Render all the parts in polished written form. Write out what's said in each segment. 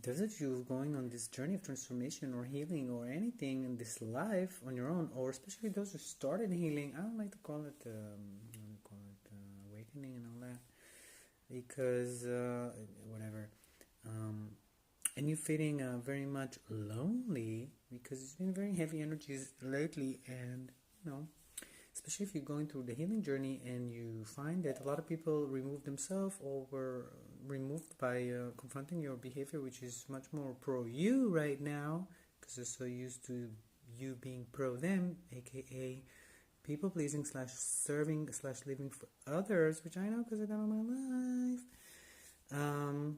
those of you going on this journey of transformation or healing or anything in this life on your own, or especially those who started healing, I don't like to call it, awakening and all that, because whatever. And you're feeling very much lonely because it's been very heavy energies lately, and especially if you're going through the healing journey and you find that a lot of people remove themselves or were removed by confronting your behavior, which is much more pro you right now because they're so used to you being pro them, aka people pleasing slash serving slash living for others, which I know because I done all my life.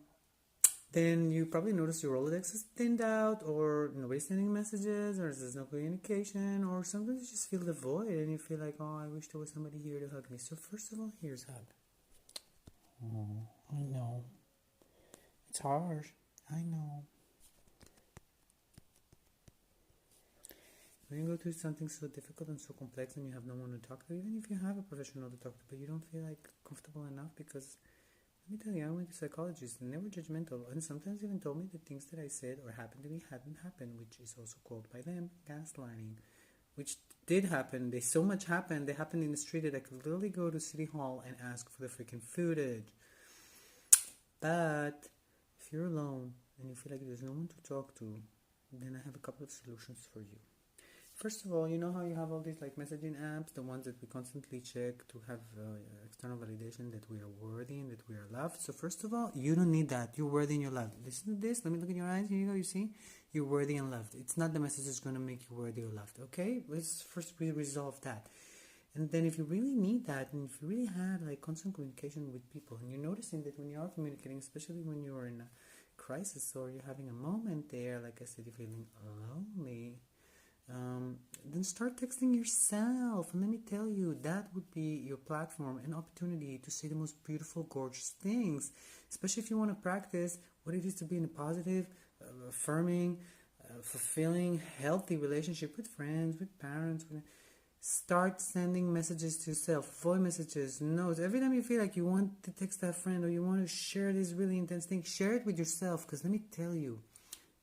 Then you probably notice your Rolodex is thinned out, or nobody's sending messages, or there's no communication, or sometimes you just feel the void and you feel like, oh, I wish there was somebody here to hug me. So first of all, here's a hug. Oh, I know. It's hard. I know. When you go through something so difficult and so complex and you have no one to talk to, even if you have a professional to talk to, but you don't feel like comfortable enough because... Let me tell you, I went to psychologists and they were judgmental and sometimes even told me the things that I said or happened to me hadn't happened, which is also called by them gaslighting, which did happen. They so much happened. They happened in the street that I could literally go to City Hall and ask for the freaking footage. But if you're alone and you feel like there's no one to talk to, then I have a couple of solutions for you. First of all, you know how you have all these like messaging apps, the ones that we constantly check to have external validation that we are worthy and that we are loved. So first of all, you don't need that. You're worthy and you're loved. Listen to this. Let me look in your eyes. Here you go. You see? You're worthy and loved. It's not the message that's going to make you worthy or loved. Okay? Let's first resolve that. And then if you really need that, and if you really have like constant communication with people, and you're noticing that when you are communicating, especially when you're in a crisis or you're having a moment there, like I said, you're feeling lonely, then start texting yourself. And let me tell you, that would be your platform and opportunity to say the most beautiful, gorgeous things, especially if you want to practice what it is to be in a positive, affirming, fulfilling, healthy relationship with friends, with parents. Start sending messages to yourself, voice messages, notes. Every time you feel like you want to text that friend or you want to share this really intense thing, share it with yourself, because let me tell you,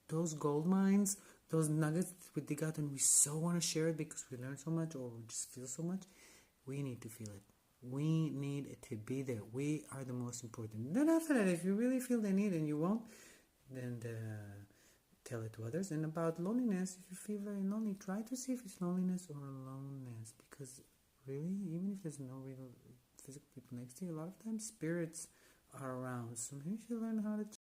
those gold mines, those nuggets we dig out and we so want to share it because we learn so much or we just feel so much, we need to feel it. We need it to be there. We are the most important. Then after that, if you really feel the need and you won't, then tell it to others. And about loneliness, if you feel very lonely, try to see if it's loneliness or aloneness, because really, even if there's no real physical people next to you, a lot of times spirits are around. So maybe you should learn how to